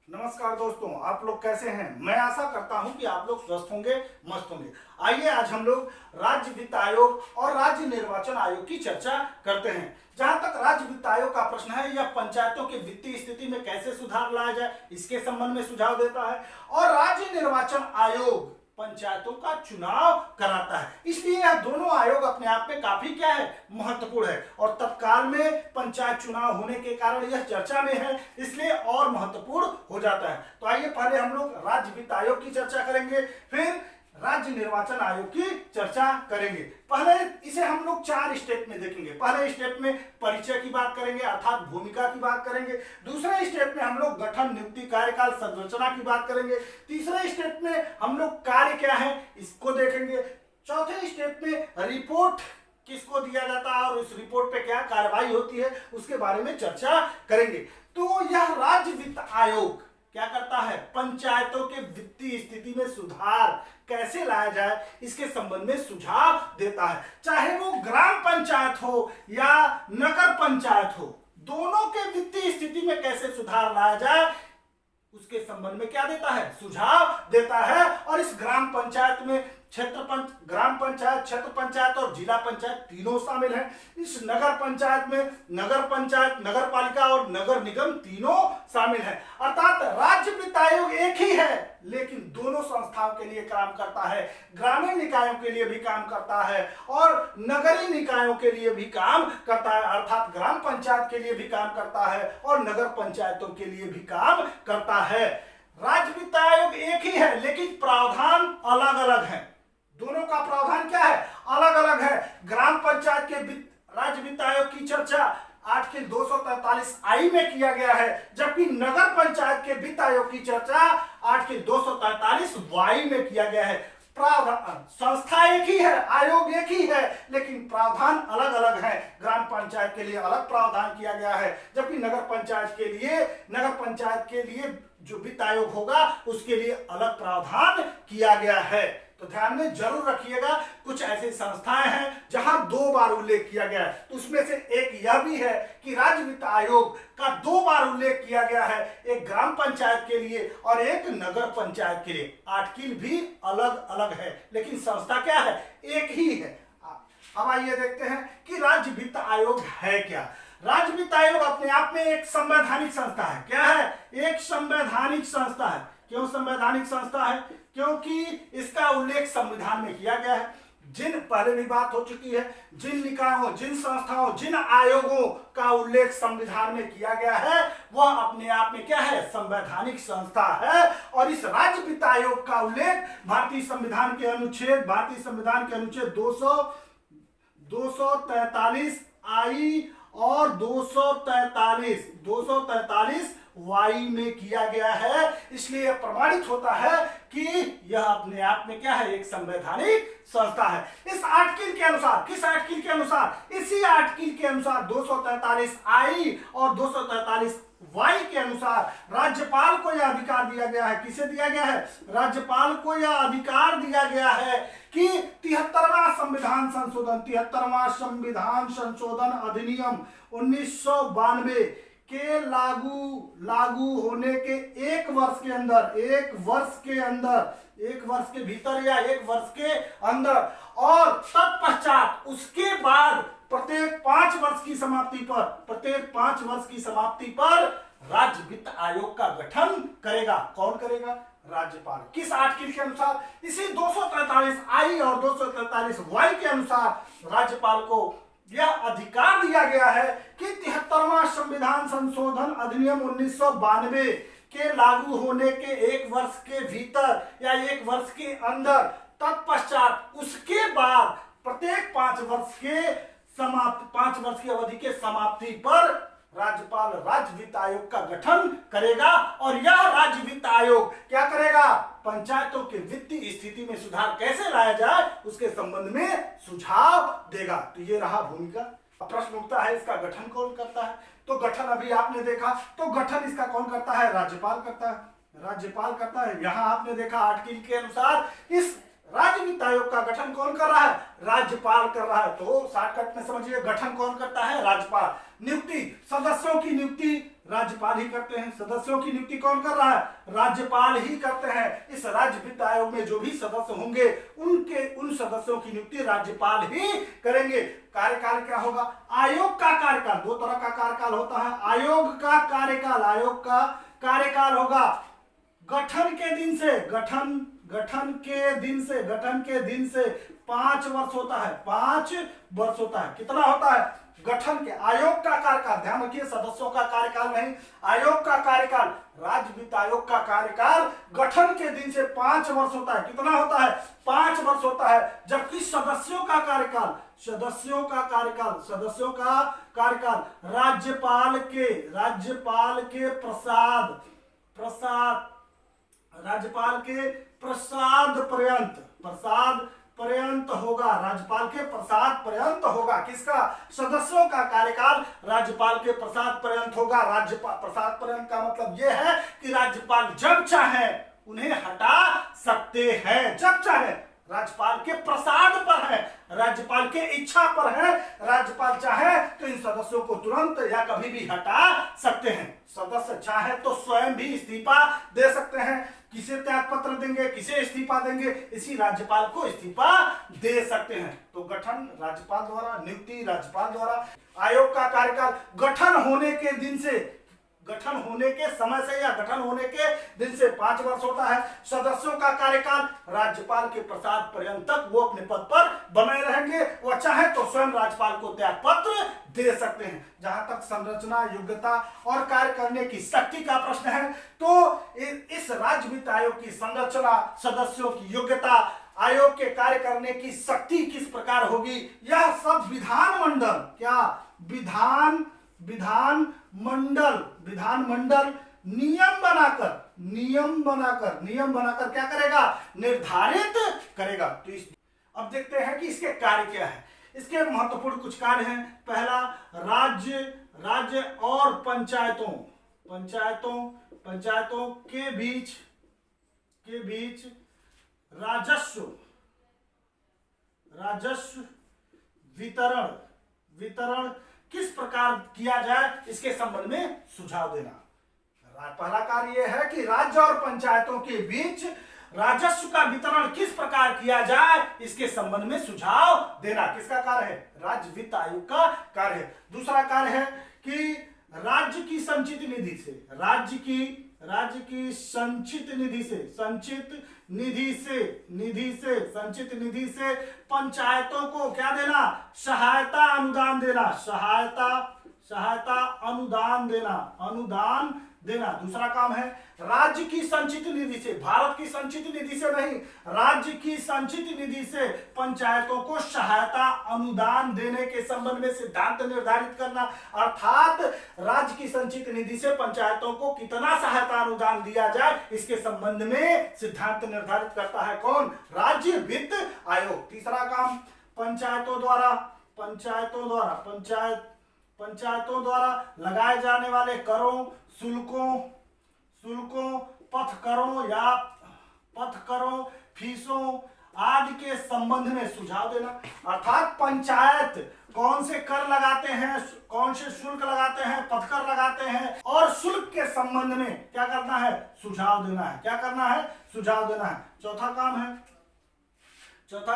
नमस्कार दोस्तों, आप लोग कैसे हैं। मैं आशा करता हूं कि आप लोग स्वस्थ होंगे, मस्त होंगे। आइए आज हम लोग राज्य वित्त आयोग और राज्य निर्वाचन आयोग की चर्चा करते हैं। जहां तक राज्य वित्त आयोग का प्रश्न है, यह पंचायतों की वित्तीय स्थिति में कैसे सुधार लाया जाए इसके संबंध में सुझाव देता है। और राज्य निर्वाचन आयोग पंचायतों का चुनाव कराता है। इसलिए यह दोनों आयोग अपने आप में काफी क्या है, महत्वपूर्ण है। और तत्काल में पंचायत चुनाव होने के कारण यह चर्चा में है, इसलिए और महत्वपूर्ण हो जाता है। तो आइए पहले हम लोग राज्य वित्त आयोग की चर्चा करेंगे, फिर राज्य निर्वाचन आयोग की चर्चा करेंगे। पहले इसे हम लोग 4 स्टेप में देखेंगे। पहले स्टेप में परिचय की बात करेंगे, अर्थात भूमिका की बात करेंगे। दूसरे स्टेप में हम लोग गठन, नियुक्ति, कार्यकाल, संरचना की बात करेंगे। तीसरे स्टेप में हम लोग कार्य क्या है इसको देखेंगे। चौथे स्टेप में रिपोर्ट किसको दिया जाता है और उस रिपोर्ट पे क्या कार्रवाई होती है उसके बारे में चर्चा करेंगे। तो यह राज्य वित्त आयोग क्या करता है, पंचायतों के वित्तीय स्थिति में सुधार कैसे लाया जाए इसके संबंध में सुझाव देता है। चाहे वो ग्राम पंचायत हो या नगर पंचायत हो, दोनों के वित्तीय स्थिति में कैसे सुधार लाया जाए उसके संबंध में क्या देता है, सुझाव देता है। और इस ग्राम पंचायत में ग्राम पंचायत, क्षेत्र पंचायत और जिला पंचायत तीनों शामिल हैं। इस नगर पंचायत में नगर पंचायत, नगर पालिका और नगर निगम तीनों शामिल हैं। अर्थात राज्य वित्त आयोग एक ही है लेकिन दोनों संस्थाओं के लिए काम करता है। ग्रामीण निकायों के लिए भी काम करता है और नगरीय निकायों के लिए भी काम करता है, अर्थात ग्राम पंचायत के लिए भी काम करता है और नगर पंचायतों के लिए भी काम करता है। राज्य वित्त आयोग एक ही है लेकिन प्रावधान अलग अलग है। दोनों का प्रावधान क्या है, अलग अलग है। ग्राम पंचायत के राज्य वित्त आयोग की चर्चा आर्टिकल 243 आई में किया गया है, जबकि नगर पंचायत के वित्त आयोग की चर्चा आर्टिकल 243 वाई में किया गया है। प्रावधान, संस्था एक ही है, आयोग एक ही है लेकिन प्रावधान अलग अलग है। ग्राम पंचायत के लिए अलग प्रावधान किया गया है, जबकि नगर पंचायत के लिए जो वित्त आयोग होगा उसके लिए अलग प्रावधान किया गया है। तो ध्यान में जरूर रखिएगा, कुछ ऐसी संस्थाएं हैं जहां 2 बार उल्लेख किया गया है। तो उसमें से एक यह भी है कि राज्य वित्त आयोग का 2 बार उल्लेख किया गया है, एक ग्राम पंचायत के लिए और एक नगर पंचायत के लिए। आर्टिकल भी अलग अलग है लेकिन संस्था क्या है, एक ही है। अब आइए देखते हैं कि राज्य वित्त आयोग है क्या। राज्य वित्त आयोग अपने आप में एक संवैधानिक संस्था है। क्या है, एक संवैधानिक संस्था है। क्यों संवैधानिक संस्था है, क्योंकि इसका उल्लेख संविधान में किया गया है। पहले भी बात हो चुकी है, जिन निकायों, जिन संस्थाओं, जिन आयोगों का उल्लेख संविधान में किया गया है वह अपने आप में क्या है, संवैधानिक संस्था है। और इस राज्य वित्त आयोग का उल्लेख भारतीय संविधान के अनुच्छेद 243 आई और 243 वाई में किया गया है। इसलिए प्रमाणित होता है कि यह अपने आप में क्या है, एक संवैधानिक संस्था है। इस आर्टिकल के अनुसार, किस आर्टिकल के अनुसार, इसी आर्टिकल के अनुसार 243 आई और 243 वाई के अनुसार राज्यपाल को यह अधिकार दिया गया है। किसे दिया गया है, राज्यपाल को यह अधिकार दिया गया है कि 73वां संविधान संशोधन अधिनियम 1992 के लागू होने के एक वर्ष के भीतर या 1 वर्ष के अंदर और तत्पश्चात उसके बाद प्रत्येक 5 वर्ष की समाप्ति पर राज्य वित्त आयोग का गठन करेगा। कौन करेगा, राज्यपाल। किस आर्टिकल के अनुसार, इसी 243 आई और 243 वाई के अनुसार राज्यपाल को यह अधिकार दिया गया है कि 73वां संविधान संशोधन अधिनियम 1992 के लागू होने के 1 वर्ष के भीतर या 1 वर्ष के अंदर तत्पश्चात उसके बाद प्रत्येक 5 वर्ष की अवधि के समाप्ति पर राज्यपाल राज्य वित्त आयोग का गठन करेगा। और यह राज्य वित्त आयोग क्या करेगा, पंचायतों के वित्तीय स्थिति में सुधार कैसे लाया जाए उसके संबंध में सुझाव देगा। तो ये रहा भूमिका। प्रश्न उठता है इसका गठन कौन करता है। तो गठन अभी आपने देखा, तो गठन इसका कौन करता है, राज्यपाल करता है। यहाँ आपने देखा आर्टिकल के अनुसार इस राज्य वित्त आयोग का गठन कौन कर रहा है? राज्यपाल कर रहा है। तो शॉर्टकट में समझिए, गठन कौन करता है? राज्यपाल। नियुक्ति, सदस्यों की नियुक्ति राज्यपाल ही करते हैं। सदस्यों की नियुक्ति कौन कर रहा है? राज्यपाल ही करते हैं। इस राज्य वित्त आयोग में जो भी सदस्य होंगे उन सदस्यों की नियुक्ति राज्यपाल ही करेंगे। कार्यकाल क्या होगा? आयोग का कार्यकाल, दो तरह का कार्यकाल होता है। आयोग का कार्यकाल होगा गठन के दिन से, गठन के दिन से 5 वर्ष होता है। 5 वर्ष होता है। कितना होता है? गठन के, आयोग का कार्यकाल, ध्यान रखिए, सदस्यों का कार्यकाल नहीं, आयोग का कार्यकाल, राज्य वित्त आयोग का कार्यकाल गठन के दिन से 5 वर्ष होता है। कितना होता है? 5 वर्ष होता है। जबकि सदस्यों का कार्यकाल राज्यपाल के प्रसाद पर्यंत होगा। राज्यपाल के प्रसाद पर्यंत होगा। किसका? सदस्यों का कार्यकाल राज्यपाल के प्रसाद पर्यंत होगा। राज्यपाल प्रसाद पर्यंत का मतलब यह है कि राज्यपाल जब चाहे उन्हें हटा सकते हैं, जब चाहे। राज्यपाल के प्रसाद पर है, राज्यपाल के इच्छा पर है। राज्यपाल चाहे तो इन सदस्यों को तुरंत या कभी भी हटा सकते हैं। सदस्य चाहे तो स्वयं भी इस्तीफा दे सकते हैं। किसे त्याग पत्र देंगे, किसे इस्तीफा देंगे, इसी राज्यपाल को इस्तीफा दे सकते हैं। तो गठन राज्यपाल द्वारा, नियुक्ति राज्यपाल द्वारा। आयोग का कार्यकाल गठन होने के समय से या गठन होने के दिन से 5 वर्ष होता है। सदस्यों का कार्यकाल राज्यपाल के प्रसाद पर्यंत तक वो अपने पद पर बने रहेंगे। वह चाहे तो स्वयं राज्यपाल को त्याग पत्र दे सकते हैं। जहां तक संरचना, योग्यता और कार्य करने की शक्ति का प्रश्न है, तो इस राज्य वित्त आयोग की संरचना, सदस्यों की योग्यता, आयोग के कार्य करने की शक्ति किस प्रकार होगी, यह सब विधानमंडल नियम बनाकर क्या करेगा? निर्धारित करेगा। तो अब देखते हैं कि इसके कार्य क्या है। इसके महत्वपूर्ण कुछ कार्य हैं। पहला, राज्य और पंचायतों के बीच राजस्व वितरण किस प्रकार किया जाए, इसके संबंध में सुझाव देना। पहला कार्य यह है कि राज्य और पंचायतों के बीच राजस्व का वितरण किस प्रकार किया जाए, इसके संबंध में सुझाव देना। किसका कार्य है? राज्य वित्त आयोग का कार्य है। दूसरा कार्य है कि राज्य की संचित निधि से पंचायतों को क्या देना? सहायता अनुदान देना। दूसरा काम है राज्य की संचित निधि से, भारत की संचित निधि से नहीं, राज्य की संचित निधि से पंचायतों को सहायता अनुदान देने के संबंध में सिद्धांत निर्धारित करना। अर्थात राज्य की संचित निधि से पंचायतों को कितना सहायता अनुदान दिया जाए, इसके संबंध में सिद्धांत निर्धारित करता है कौन? राज्य वित्त आयोग। तीसरा काम, पंचायतों द्वारा लगाए जाने वाले करों, शुल्कों, पथ करों, फीसों आदि के संबंध में सुझाव देना। अर्थात पंचायत कौन से कर लगाते हैं, कौन से शुल्क लगाते हैं, पथकर लगाते हैं, और शुल्क के संबंध में क्या करना है? सुझाव देना है। क्या करना है? सुझाव देना है। चौथा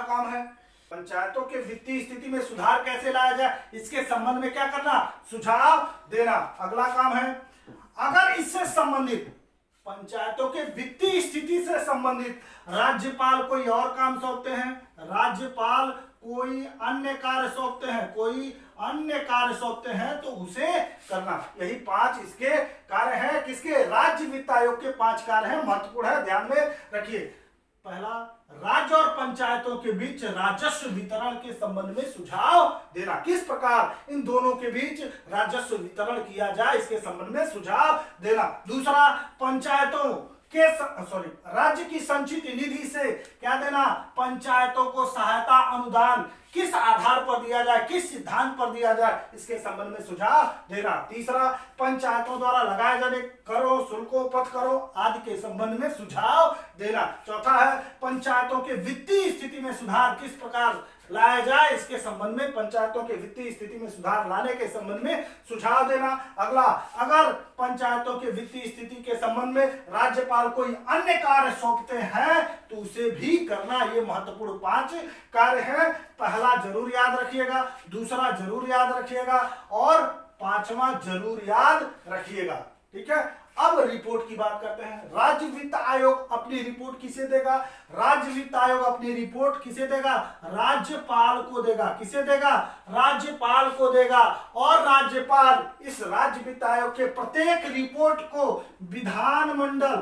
काम है पंचायतों के वित्तीय स्थिति में सुधार कैसे लाया जाए, इसके संबंध में क्या करना? सुझाव देना। अगला काम है, अगर इससे संबंधित, पंचायतों के वित्तीय स्थिति से संबंधित राज्यपाल कोई और काम सौंपते हैं, राज्यपाल कोई अन्य कार्य सौंपते हैं तो उसे करना। यही 5 इसके कार्य हैं। किसके? राज्य वित्त आयोग के 5 कार्य हैं, महत्वपूर्ण है, ध्यान में रखिए। पहला, राज्य और पंचायतों के बीच राजस्व वितरण के संबंध में सुझाव देना। किस प्रकार इन दोनों के बीच राजस्व वितरण किया जाए, इसके संबंध में सुझाव देना। दूसरा, पंचायतों राज्य की संचित निधि से क्या देना, पंचायतों को सहायता अनुदान किस आधार पर दिया जाए, किस सिद्धांत पर दिया जाए, इसके संबंध में सुझाव देना। तीसरा, पंचायतों द्वारा लगाए जाने करों, शुल्कों, पथ करों आदि के संबंध में सुझाव देना। चौथा है, पंचायतों के वित्तीय स्थिति में सुधार किस प्रकार लाया जाए, इसके संबंध में पंचायतों के वित्तीय स्थिति में सुधार लाने के संबंध में सुझाव देना। अगला, अगर पंचायतों के वित्तीय स्थिति के संबंध में राज्यपाल कोई अन्य कार्य सौंपते हैं तो उसे भी करना। ये महत्वपूर्ण 5 कार्य हैं। पहला जरूर याद रखिएगा, दूसरा जरूर याद रखिएगा और 5वां जरूर याद रखिएगा। ठीक है, अब रिपोर्ट की बात करते हैं। राज्य वित्त आयोग अपनी रिपोर्ट किसे देगा? राज्य वित्त आयोग अपनी रिपोर्ट किसे देगा? राज्यपाल को देगा। किसे देगा? राज्यपाल को देगा। और राज्यपाल इस राज्य वित्त आयोग के प्रत्येक रिपोर्ट को विधानमंडल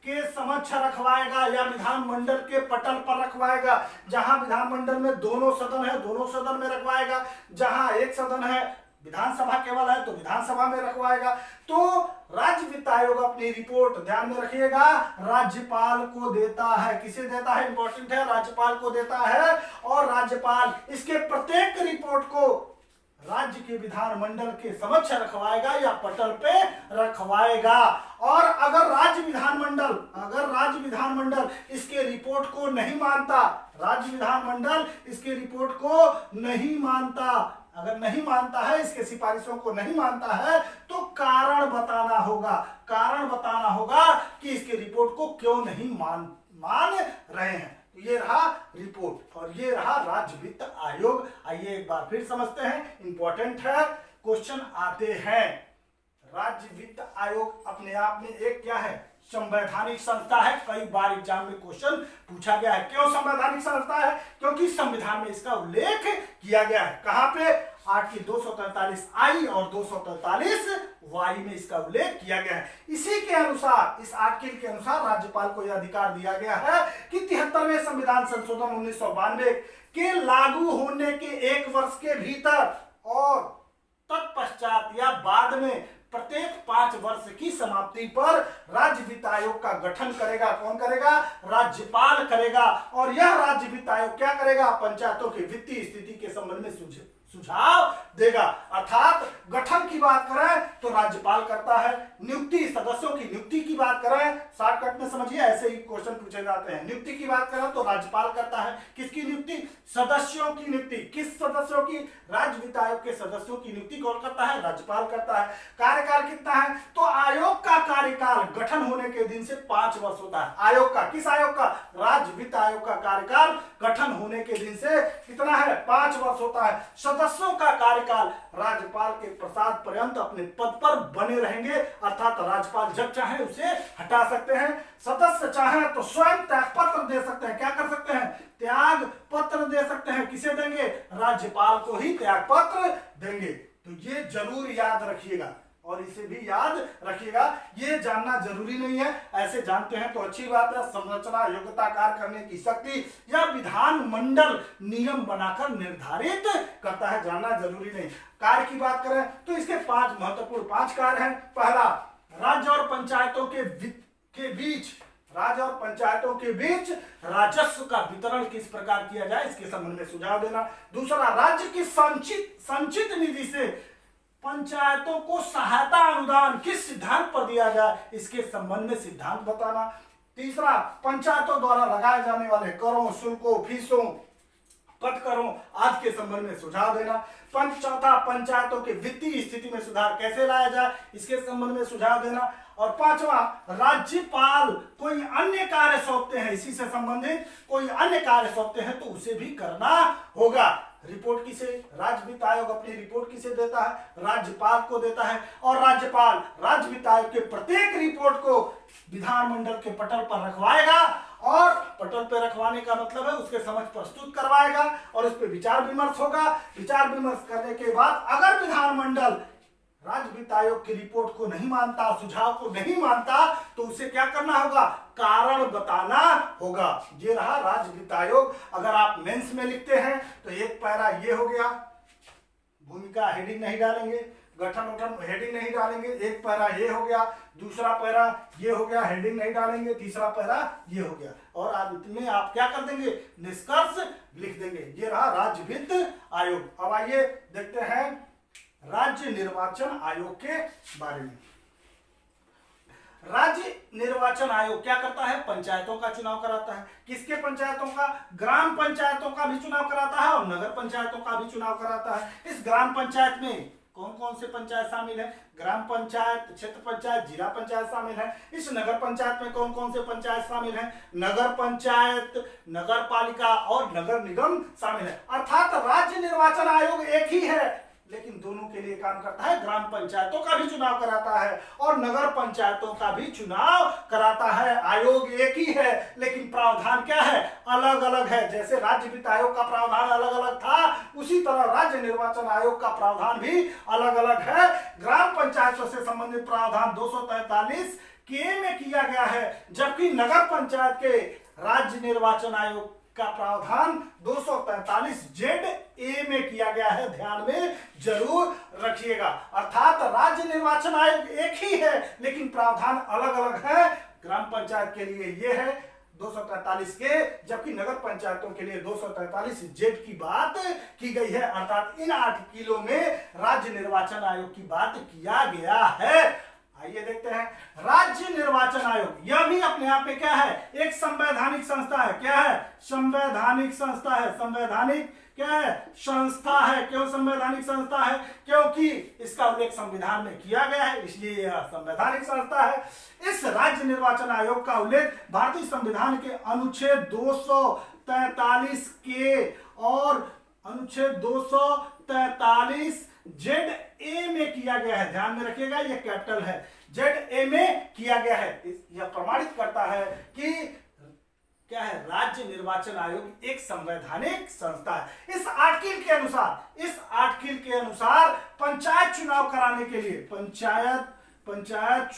के समक्ष रखवाएगा या विधानमंडल के पटल पर रखवाएगा। जहां विधानमंडल में दोनों सदन है, दोनों सदन में रखवाएगा। जहां एक सदन है, विधानसभा केवल है, तो विधानसभा में रखवाएगा। तो राज्य वित्त आयोग अपनी रिपोर्ट, ध्यान में रखिएगा, राज्यपाल को देता है। किसे देता है? इंपॉर्टेंट है, राज्यपाल को देता है। और राज्यपाल इसके प्रत्येक रिपोर्ट को राज्य के विधानमंडल के समक्ष रखवाएगा या पटल पे रखवाएगा। और अगर राज्य विधानमंडल इसके रिपोर्ट को नहीं मानता, राज्य विधानमंडल इसके रिपोर्ट को नहीं मानता, अगर नहीं मानता है, इसके सिफारिशों को नहीं मानता है, तो कारण बताना होगा। कारण बताना होगा कि इसके रिपोर्ट को क्यों नहीं मान रहे हैं। तो ये रहा रिपोर्ट और ये रहा राज्य वित्त आयोग। आइए एक बार फिर समझते हैं, इंपॉर्टेंट है, क्वेश्चन आते हैं। राज्य वित्त आयोग अपने आप में एक क्या है? संवैधानिक संस्था है। कई बार एग्जाम में क्वेश्चन पूछा गया है। क्यों संवैधानिक संस्था है? क्योंकि संविधान में इसका उल्लेख किया गया है। कहां पे? आर्टिकल 243 आई और 243 वाई में इसका उल्लेख किया गया है। इसी के अनुसार, इस आर्टिकल के अनुसार राज्यपाल को यह अधिकार दिया गया है कि 73वें संविधान संशोधन 1992 के लागू होने के 1 वर्ष के भीतर और तत्पश्चात या बाद में प्रत्येक 5 वर्ष की समाप्ति पर राज्य वित्त आयोग का गठन करेगा। कौन करेगा? राज्यपाल करेगा। और यह राज्य वित्त आयोग क्या करेगा? पंचायतों की वित्तीय स्थिति के संबंध में सुझाव देगा। अर्थात गठन की बात करें तो राज्यपाल करता है, नियुक्ति, सदस्यों की नियुक्ति की बात करें, शॉर्टकट में समझिए, ऐसे ही क्वेश्चन पूछे जाते हैं। नियुक्ति की बात करें तो राज्यपाल करता है। किसकी नियुक्ति? सदस्यों की नियुक्ति। किस सदस्यों की? राज्य वित्त आयोग के सदस्यों की नियुक्ति कौन करता है? राज्यपाल करता है। कार्यकाल कितना है? तो आयोग का कार्यकाल गठन होने के दिन से 5 वर्ष होता है। आयोग का, किस आयोग का? राज्य वित्त आयोग का कार्यकाल गठन होने के दिन से कितना है? 5 वर्ष होता है। सदस्यों का कार्यकाल राज्यपाल के प्रसाद पर्यंत अपने पद पर बने रहेंगे, अर्थात राज्यपाल जब चाहे उसे हटा सकते हैं। सदस्य चाहे तो स्वयं त्याग पत्र दे सकते हैं। क्या कर सकते हैं? त्याग पत्र दे सकते हैं। किसे देंगे? राज्यपाल को ही त्याग पत्र देंगे। तो ये जरूर याद रखिएगा और इसे भी याद रखिएगा। ये जानना जरूरी नहीं है, ऐसे जानते हैं तो अच्छी बात है। संरचना, योग्यता, कार्य करने की शक्ति या विधानमंडल नियम बनाकर निर्धारित करता है, जानना जरूरी नहीं। कार्य की बात करें तो इसके 5 महत्वपूर्ण 5 कार्य हैं। पहला, राज्य और पंचायतों के बीच राजस्व का वितरण किस प्रकार किया जाए, इसके संबंध में सुझाव देना। दूसरा, राज्य की संचित निधि से पंचायतों को सहायता अनुदान किस सिद्धांत पर दिया जाए, इसके संबंध में सिद्धांत बताना। तीसरा, पंचायतों द्वारा लगाए जाने वाले करों, शुल्कों, फीसों, पद करों आदि के संबंध में सुझाव देना। चौथा, पंचायतों के वित्तीय स्थिति में सुधार कैसे लाया जाए, इसके संबंध में सुझाव देना। और 5वां, राज्यपाल कोई अन्य कार्य सौंपते हैं, इसी से संबंधित कोई अन्य कार्य सौंपते हैं तो उसे भी करना होगा। रिपोर्ट किसे? राज्य वित्त आयोग अपनी रिपोर्ट किसे देता है? राज्यपाल को देता है। और राज्यपाल राज्य वित्त आयोग के प्रत्येक रिपोर्ट को विधानमंडल के पटल पर रखवाएगा और पटल पर रखवाने का मतलब है उसके समक्ष प्रस्तुत करवाएगा और उस पर विचार विमर्श होगा। विचार विमर्श करने के बाद अगर विधानमंडल राज्य वित्त आयोग की रिपोर्ट को नहीं मानता, सुझाव को नहीं मानता, तो उसे क्या करना होगा? कारण बताना होगा। ये रहा राज्य वित्त आयोग। अगर आप मेंस में लिखते हैं तो एक पैरा ये हो गया, भूमिका हेडिंग नहीं डालेंगे, गठन उठन हेडिंग नहीं डालेंगे, एक पैरा ये हो गया, दूसरा पैरा ये हो गया, हेडिंग नहीं डालेंगे, तीसरा पैरा ये हो गया, और अंत में आप क्या कर देंगे, निष्कर्ष लिख देंगे। ये रहा राज्य वित्त आयोग। अब आइए देखते हैं राज्य निर्वाचन आयोग के बारे में। राज्य निर्वाचन आयोग क्या करता है, पंचायतों का चुनाव कराता है। किसके पंचायतों का, ग्राम पंचायतों का भी चुनाव कराता है और नगर पंचायतों का भी चुनाव कराता है। इस ग्राम पंचायत में कौन कौन से पंचायत शामिल है, ग्राम पंचायत, क्षेत्र पंचायत, जिला पंचायत शामिल है। इस नगर पंचायत में कौन कौन से पंचायत शामिल है, नगर पंचायत, नगर पालिका और नगर निगम शामिल है। अर्थात राज्य निर्वाचन आयोग एक ही है, लेकिन दोनों के लिए काम करता है। ग्राम पंचायतों का भी चुनाव कराता है और नगर पंचायतों का भी चुनाव कराता है। आयोग एक ही है, लेकिन प्रावधान क्या है, अलग अलग है। जैसे राज्य वित्त आयोग का प्रावधान अलग अलग था, उसी तरह राज्य निर्वाचन आयोग का प्रावधान भी अलग अलग है। ग्राम पंचायतों से संबंधित प्रावधान 243 के में किया गया है, जबकि नगर पंचायत के राज्य निर्वाचन आयोग का प्रावधान 243 जेड ए में किया गया है। ध्यान में जरूर रखिएगा। अर्थात राज्य निर्वाचन आयोग एक ही है, लेकिन प्रावधान अलग अलग है। ग्राम पंचायत के लिए ये है 243 के, जबकि नगर पंचायतों के लिए 243 जेड की बात की गई है। अर्थात इन आर्टिकलों में राज्य निर्वाचन आयोग की बात किया गया है। आइए देखते हैं राज्य निर्वाचन आयोग। यह भी अपने आप में क्या है, एक संवैधानिक संस्था है। क्या है, संवैधानिक संस्था है। संवैधानिक क्या है, संस्था है। क्यों संवैधानिक संस्था है, क्योंकि इसका उल्लेख संविधान में किया गया है, इसलिए यह संवैधानिक संस्था है। इस राज्य निर्वाचन आयोग का उल्लेख भारतीय संविधान के अनुच्छेद 243 के और अनुच्छेद 243 जेड ए में किया गया है। ध्यान में रखिएगा, यह कैपिटल है, जेड ए में किया गया है। यह प्रमाणित करता है कि क्या है, राज्य निर्वाचन आयोग एक संवैधानिक संस्था है। इस आर्टिकल के अनुसार पंचायत चुनाव कराने के लिए, पंचायत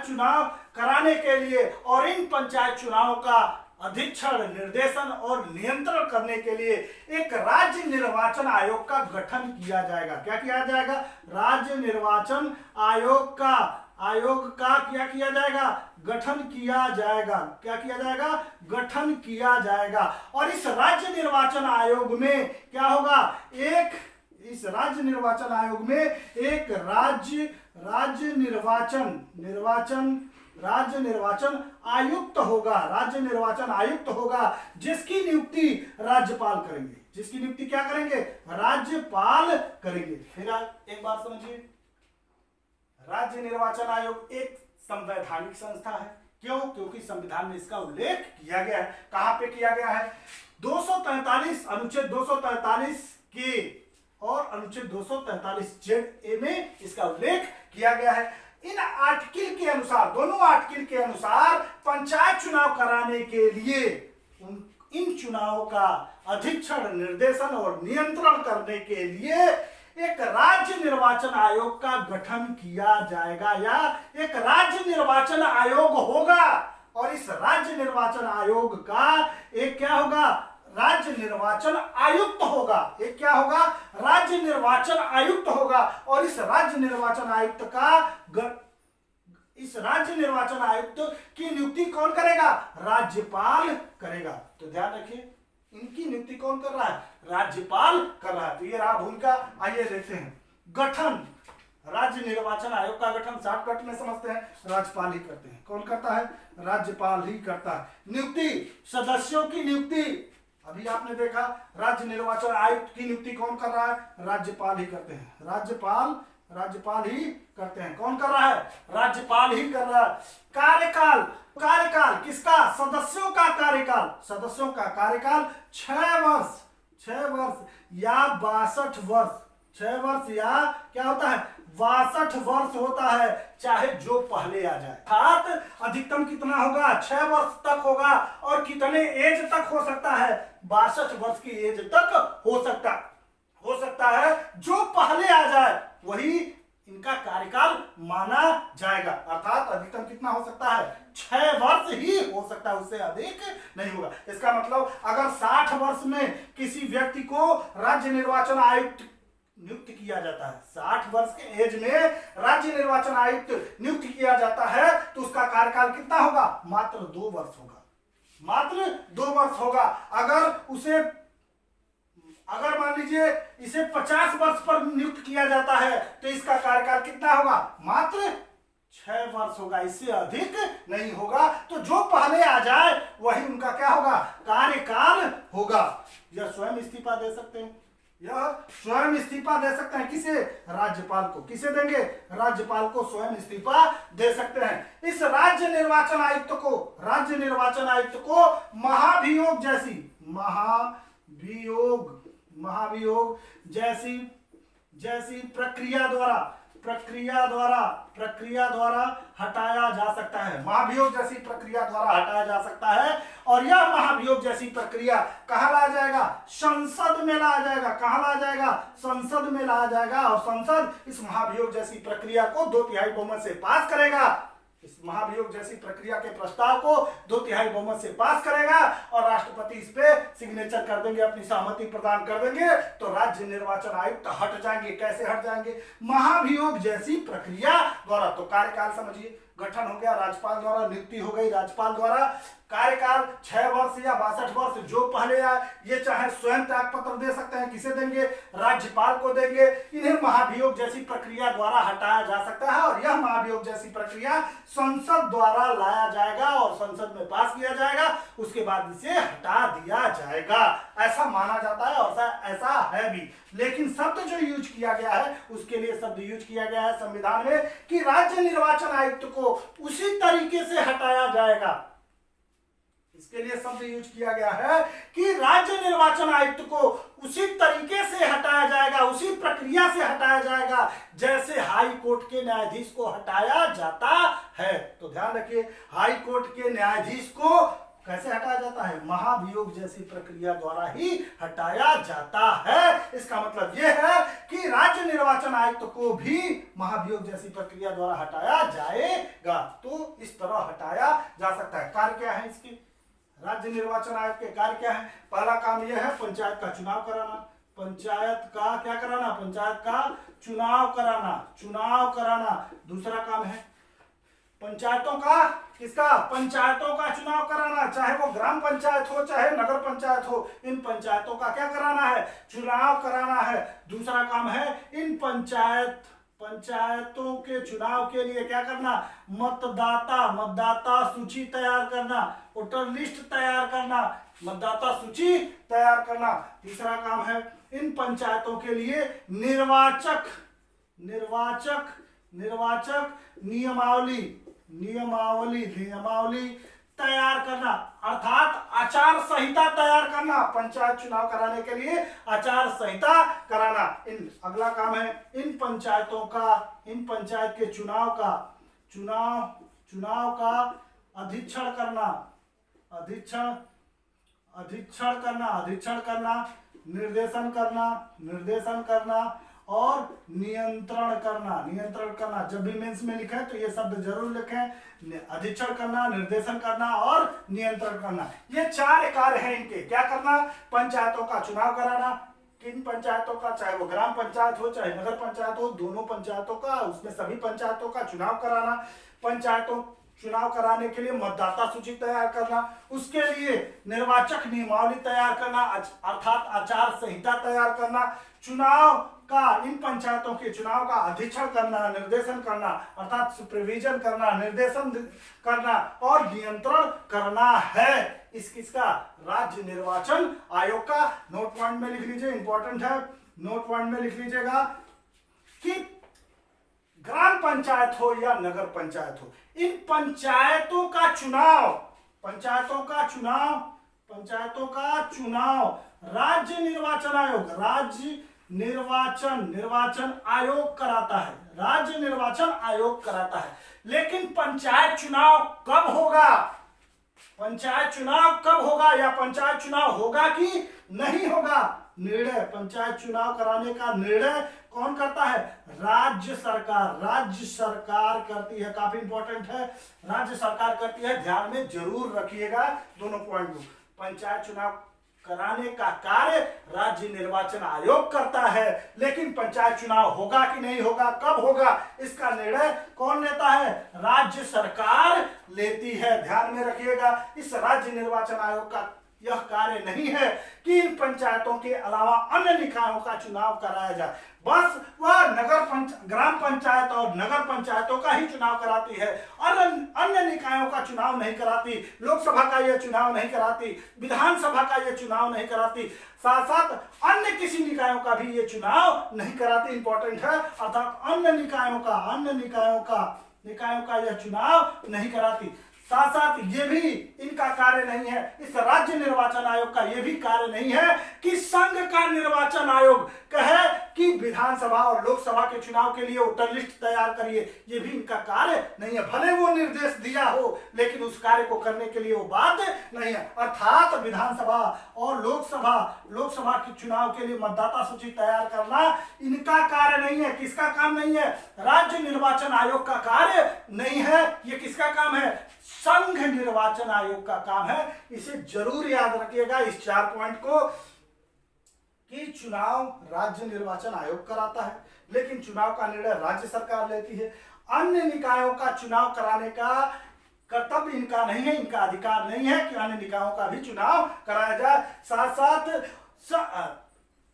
चुनाव कराने के लिए और इन पंचायत चुनाव का अधीक्षण, निर्देशन और नियंत्रण करने के लिए एक राज्य निर्वाचन आयोग का गठन किया जाएगा। क्या किया जाएगा, राज्य निर्वाचन आयोग का क्या किया जाएगा, गठन किया जाएगा। क्या किया जाएगा, गठन किया जाएगा। और इस राज्य निर्वाचन आयोग में क्या होगा, इस राज्य निर्वाचन आयोग में एक राज्य निर्वाचन आयुक्त होगा, जिसकी नियुक्ति राज्यपाल करेंगे। जिसकी नियुक्ति क्या करेंगे, राज्यपाल करेंगे। फिर एक बात समझिए, राज्य निर्वाचन आयोग एक संवैधानिक संस्था है। क्यों, क्योंकि संविधान में इसका उल्लेख किया गया है। कहां पे किया गया है, 243 अनुच्छेद 243 के और अनुच्छेद 243 जेड ए में इसका उल्लेख किया गया है। इन आर्टिकल के अनुसार, दोनों आर्टिकल के अनुसार पंचायत चुनाव कराने के लिए इन चुनावों का अधीक्षण, निर्देशन और नियंत्रण करने के लिए एक राज्य निर्वाचन आयोग का गठन किया जाएगा या एक राज्य निर्वाचन आयोग होगा। और इस राज्य निर्वाचन आयोग का एक क्या होगा, राज्य निर्वाचन आयुक्त होगा। एक क्या होगा, राज्य निर्वाचन आयुक्त होगा। और इस राज्य निर्वाचन आयुक्त की नियुक्ति कौन करेगा, राज्यपाल करेगा। तो ध्यान रखिए, इनकी नियुक्ति कौन कर रहा है, राज्यपाल कर रहा है। तो ये रहा भूमिका। आइए देखते हैं गठन, राज्य निर्वाचन आयोग का गठन शॉर्टकट में समझते हैं, राज्यपाल ही करते हैं। कौन करता है, राज्यपाल ही करता है। नियुक्ति, सदस्यों की नियुक्ति, अभी आपने देखा राज्य निर्वाचन आयुक्त की नियुक्ति कौन कर रहा है, राज्यपाल ही करते हैं। राज्यपाल ही करते हैं। कौन कर रहा है, राज्यपाल ही कर रहा है। कार्यकाल किसका, सदस्यों का कार्यकाल 6 वर्ष या 62 वर्ष, 6 वर्ष या क्या होता है, 62 वर्ष होता है, चाहे जो पहले आ जाए। अर्थात अधिकतम कितना होगा, 6 वर्ष तक होगा। और कितने एज तक हो सकता है, 62 वर्ष की एज तक हो सकता है। जो पहले आ जाए वही इनका कार्यकाल माना जाएगा। अर्थात अधिकतम कितना हो सकता है, 6 वर्ष ही हो सकता है, उससे अधिक नहीं होगा। इसका मतलब अगर 60 वर्ष में किसी व्यक्ति को राज्य निर्वाचन आयुक्त नियुक्त किया जाता है, 60 वर्ष के एज में राज्य निर्वाचन आयुक्त नियुक्त किया जाता है, तो उसका कार्यकाल कितना होगा? मात्र 2 वर्ष होगा, मात्र 2 वर्ष होगा। अगर मान लीजिए इसे 50 वर्ष पर नियुक्त किया जाता है, तो इसका कार्यकाल कितना होगा? मात्र 6 वर्ष होगा, इससे अधिक नहीं होगा। तो जो पहले आ जाए वही उनका क्या होगा? कार्यकाल होगा। यह स्वयं इस्तीफा दे सकते हैं, यह स्वयं इस्तीफा दे सकते हैं। किसे? राज्यपाल को। किसे देंगे? राज्यपाल को स्वयं इस्तीफा दे सकते हैं। इस राज्य निर्वाचन आयुक्त को महाभियोग जैसी प्रक्रिया द्वारा हटाया जा सकता है। महाभियोग जैसी प्रक्रिया द्वारा हटाया जा सकता है, और यह महाभियोग जैसी प्रक्रिया कहाँ लाया जाएगा? संसद में लाया जाएगा। कहाँ लाया जाएगा? संसद में लाया जाएगा, और संसद इस महाभियोग जैसी प्रक्रिया को 2/3 बहुमत से पास करेगा। इस महाभियोग जैसी प्रक्रिया के प्रस्ताव को 2/3 बहुमत से पास करेगा, और राष्ट्रपति इस पे सिग्नेचर कर देंगे, अपनी सहमति प्रदान कर देंगे, तो राज्य निर्वाचन आयुक्त हट जाएंगे। कैसे हट जाएंगे? महाभियोग जैसी प्रक्रिया द्वारा। तो कार्यकाल समझिए, गठन हो गया राज्यपाल द्वारा, नियुक्ति हो गई राज्यपाल द्वारा, कार्यकाल 6 वर्ष या 62 वर्ष जो पहले आए, ये चाहे स्वयं त्यागपत्र दे सकते हैं। किसे देंगे? राज्यपाल को देंगे। इन्हें महाभियोग जैसी प्रक्रिया द्वारा हटाया जा सकता है, और यह महाभियोग जैसी प्रक्रिया संसद द्वारा लाया जाएगा और संसद में पास किया जाएगा, उसके बाद इसे हटा दिया जाएगा। ऐसा माना जाता है और ऐसा है भी। लेकिन शब्द जो यूज किया गया है, उसके लिए शब्द यूज किया गया है संविधान में कि राज्य निर्वाचन आयुक्त को उसी तरीके से हटाया जाएगा। इसके लिए शब्द यूज किया गया है कि राज्य निर्वाचन आयुक्त को उसी तरीके से हटाया जाएगा, उसी प्रक्रिया से हटाया जाएगा जैसे हाई कोर्ट के न्यायाधीश को हटाया जाता है। तो ध्यान रखिए, हाई कोर्ट के न्यायाधीश को कैसे हटाया जाता है? महाभियोग जैसी प्रक्रिया द्वारा ही हटाया जाता है। इसका मतलब यह है कि राज्य निर्वाचन आयुक्त को भी महाभियोग जैसी प्रक्रिया द्वारा हटाया जाएगा। तो इस तरह हटाया जा सकता है। कार्य क्या है इसके? राज्य निर्वाचन आयोग के कार्य क्या है? पहला काम यह है पंचायत का चुनाव कराना। पंचायत का क्या कराना? पंचायत का चुनाव कराना। दूसरा काम है पंचायतों का, किसका? पंचायतों का चुनाव कराना, चाहे वो ग्राम पंचायत हो चाहे नगर पंचायत हो, इन पंचायतों का क्या कराना है? चुनाव कराना है। दूसरा काम है इन पंचायतों के चुनाव के लिए क्या करना? मतदाता सूची तैयार करना, वोटर लिस्ट तैयार करना, मतदाता सूची तैयार करना। तीसरा काम है इन पंचायतों के लिए निर्वाचक नियमावली तैयार करना, अर्थात आचार संहिता तैयार करना। पंचायत चुनाव कराने के लिए आचार संहिता कराना। अगला काम है इन पंचायत के चुनाव का अधीक्षण करना, निर्देशन करना और नियंत्रण करना। जब भी मेंस में लिखा है तो ये शब्द जरूर लिखें। अधीक्षण करना, निर्देशन करना और नियंत्रण करना, ये 4 कार्य हैं इनके। क्या करना? पंचायतों का चुनाव कराना। किन पंचायतों का? चाहे वो ग्राम पंचायत हो चाहे नगर पंचायत हो, दोनों पंचायतों का, उसमें सभी पंचायतों का चुनाव कराना। पंचायतों चुनाव कराने के लिए मतदाता सूची तैयार करना, उसके लिए निर्वाचक नियमावली तैयार करना, अर्थात आचार संहिता तैयार करना। चुनाव का, इन पंचायतों के चुनाव का अधीक्षण करना, निर्देशन करना, अर्थात सुपरविजन करना, निर्देशन करना और नियंत्रण करना है किसका? राज्य निर्वाचन आयोग का। नोट पॉइंट में लिख लीजिए, इंपॉर्टेंट है। नोट पॉइंट में लिख लीजिएगा कि ग्राम पंचायत हो या नगर पंचायत हो, इन पंचायतों का चुनाव राज्य निर्वाचन आयोग कराता है। राज्य निर्वाचन आयोग कराता है। लेकिन पंचायत चुनाव कब होगा या पंचायत चुनाव होगा कि नहीं होगा, निर्णय, पंचायत चुनाव कराने का निर्णय कौन करता है? राज्य सरकार करती है। काफी इंपॉर्टेंट है, राज्य सरकार करती है। ध्यान में जरूर रखिएगा दोनों पॉइंट को। पंचायत चुनाव कराने का कार्य राज्य निर्वाचन आयोग करता है। लेकिन पंचायत चुनाव होगा कि नहीं होगा, कब होगा, इसका निर्णय कौन लेता है? राज्य सरकार लेती है। ध्यान में रखिएगा, इस राज्य निर्वाचन आयोग का यह कार्य नहीं है कि इन पंचायतों के अलावा अन्य निकायों का चुनाव कराया जाए। बस वह ग्राम पंचायत और नगर पंचायतों का ही चुनाव कराती है और अन्य निकायों का चुनाव नहीं कराती। लोकसभा का यह चुनाव नहीं कराती, विधानसभा का यह चुनाव नहीं कराती, साथ साथ अन्य किसी निकायों का भी ये चुनाव नहीं कराती। इंपॉर्टेंट है, अर्थात अन्य निकायों का यह चुनाव नहीं कराती। साथ साथ ये भी इनका कार्य नहीं है, इस राज्य निर्वाचन आयोग का ये भी कार्य नहीं है कि संघ का निर्वाचन आयोग कहे कि विधानसभा और लोकसभा के चुनाव के लिए वोटर लिस्ट तैयार करिए। ये भी इनका कार्य नहीं है। भले वो निर्देश दिया हो, लेकिन उस कार्य को करने के लिए वो बाध्य नहीं है। अर्थात विधानसभा और लोकसभा के चुनाव के लिए मतदाता सूची तैयार करना इनका कार्य नहीं है। किसका काम नहीं है? राज्य निर्वाचन आयोग का कार्य नहीं है। ये किसका काम है? संघ निर्वाचन आयोग का काम है। इसे जरूर याद रखिएगा, इस 4 पॉइंट को, कि चुनाव राज्य निर्वाचन आयोग कराता है, लेकिन चुनाव का निर्णय राज्य सरकार लेती है। अन्य निकायों का चुनाव कराने का कर्तव्य इनका नहीं है, इनका अधिकार नहीं है कि अन्य निकायों का भी चुनाव कराया जाए। साथ साथ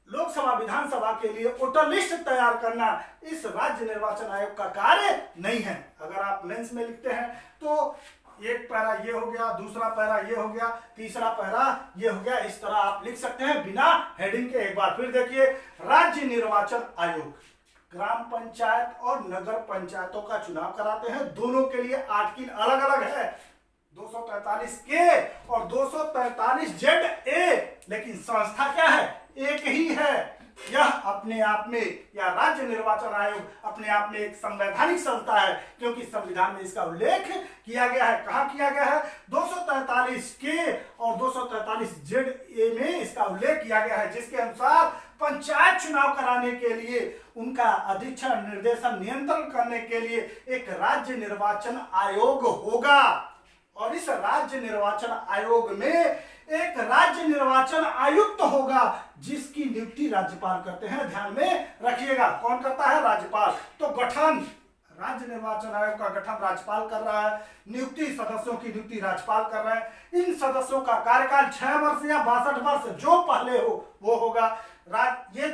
लोकसभा विधानसभा के लिए वोटर लिस्ट तैयार करना इस राज्य निर्वाचन आयोग का कार्य नहीं है। अगर आप मेंस में लिखते हैं तो एक पैरा ये हो गया, दूसरा पैरा ये हो गया, तीसरा पैरा ये हो गया। इस तरह आप लिख सकते हैं बिना हेडिंग के। एक बार फिर देखिए, राज्य निर्वाचन आयोग ग्राम पंचायत और नगर पंचायतों का चुनाव कराते हैं। दोनों के लिए आर्टिकल अलग अलग है, 243 के और 243 जेड ए, लेकिन संस्था क्या है? एक ही है। यह अपने आप में, या राज्य निर्वाचन आयोग अपने आप में एक संवैधानिक संस्था है, क्योंकि संविधान में इसका उल्लेख किया गया है। कहां किया गया है? 243 के और 243 जेड ए में इसका उल्लेख किया गया है, जिसके अनुसार पंचायत चुनाव कराने के लिए, उनका अधीक्षण, निर्देशन, नियंत्रण करने के लिए एक राज्य निर्वाचन आयोग होगा। और इस राज्य निर्वाचन आयोग में एक राज्य निर्वाचन आयुक्त होगा, जिसकी नियुक्ति राज्यपाल करते हैं। ध्यान में रखिएगा, कौन करता है? राज्यपाल। तो गठन, राज्य निर्वाचन आयोग का गठन राज्यपाल कर रहा है, नियुक्ति, सदस्यों की नियुक्ति राज्यपाल कर रहे हैं। इन सदस्यों का कार्यकाल 6 वर्ष या 62 वर्ष, जो पहले हो वो होगा। ये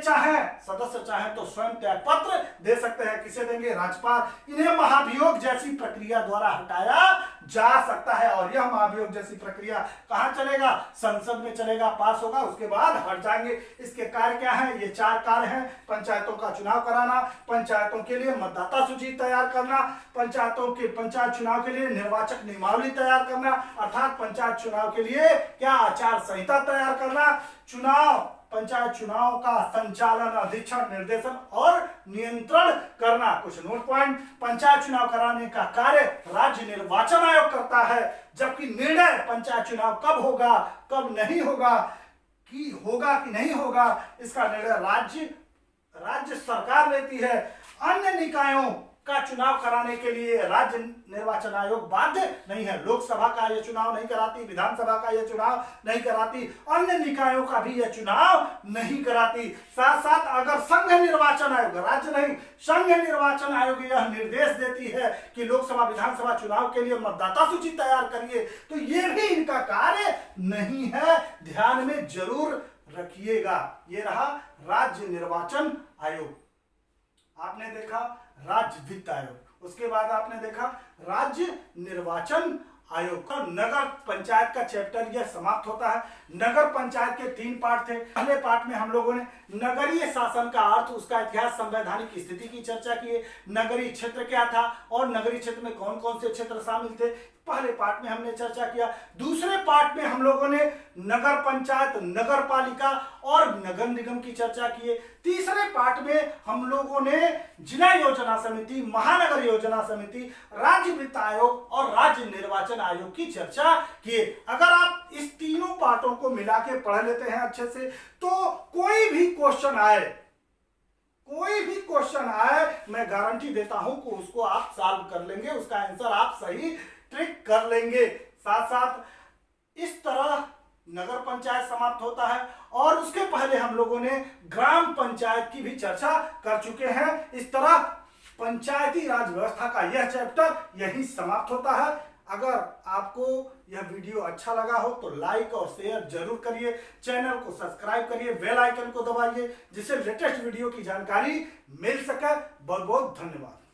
सदस्य चाहे तो स्वयं त्याग पत्र दे सकते हैं। किसे देंगे? राज्यपाल। इन्हें महाभियोग जैसी प्रक्रिया द्वारा हटाया जा सकता है, और यह महाभियोग जैसी प्रक्रिया कहां चलेगा? संसद में चलेगा, पास होगा, उसके बाद हट जाएंगे। इसके कार्य क्या है? ये 4 कार्य हैं। पंचायतों का चुनाव कराना, पंचायतों के लिए मतदाता सूची तैयार करना, पंचायत चुनाव के लिए निर्वाचक नियमावली तैयार करना, अर्थात पंचायत चुनाव के लिए क्या? आचार संहिता तैयार करना, पंचायत चुनाव का संचालन, अधीक्षण, निर्देशन और नियंत्रण करना। कुछ नोट पॉइंट, पंचायत चुनाव कराने का कार्य राज्य निर्वाचन आयोग करता है, जबकि निर्णय पंचायत चुनाव कब होगा, कब नहीं होगा, कि होगा कि नहीं होगा, इसका निर्णय राज्य सरकार लेती है। अन्य निकायों का चुनाव कराने के लिए राज्य निर्वाचन आयोग बाध्य नहीं है। लोकसभा का यह चुनाव नहीं कराती, विधानसभा का यह चुनाव नहीं कराती, अन्य निकायों का भी यह चुनाव नहीं कराती। साथ साथ अगर संघ निर्वाचन आयोग, राज्य नहीं, संघ निर्वाचन आयोग यह निर्देश देती है कि लोकसभा विधानसभा चुनाव के लिए मतदाता सूची तैयार करिए, तो यह भी इनका कार्य नहीं है। ध्यान में जरूर रखिएगा। ये रहा राज्य निर्वाचन आयोग। आपने देखा राज्य वित्त आयोग, उसके बाद आपने देखा राज्य निर्वाचन आयोग का। नगर पंचायत का चैप्टर यह समाप्त होता है। नगर पंचायत के 3 पार्ट थे। पहले पार्ट में हम लोगों ने नगरीय शासन का अर्थ, उसका इतिहास, संवैधानिक स्थिति की चर्चा की। नगरीय क्षेत्र क्या था और नगरीय क्षेत्र में कौन कौन से क्षेत्र शामिल थे, पहले पार्ट में हमने चर्चा किया। दूसरे पार्ट में हम लोगों ने नगर पंचायत, नगर पालिका और नगर निगम की चर्चा की। तीसरे पार्ट में हम लोगों ने जिला योजना समिति, महानगर योजना समिति, राज्य वित्त आयोग और राज्य निर्वाचन आयोग की चर्चा की। अगर आप इस तीनों पार्टों को मिला के पढ़ लेते हैं अच्छे से, तो कोई भी क्वेश्चन आए, मैं गारंटी देता हूं कि उसको आप सॉल्व कर लेंगे, उसका आंसर आप सही ट्रिक कर लेंगे। साथ साथ इस तरह नगर पंचायत समाप्त होता है और उसके पहले हम लोगों ने ग्राम पंचायत की भी चर्चा कर चुके हैं। इस तरह पंचायती राज व्यवस्था का यह चैप्टर यही समाप्त होता है। अगर आपको यह वीडियो अच्छा लगा हो तो लाइक और शेयर जरूर करिए, चैनल को सब्सक्राइब करिए, बेल आइकन को दबाइए जिससे लेटेस्ट वीडियो की जानकारी मिल सके। बहुत बहुत धन्यवाद।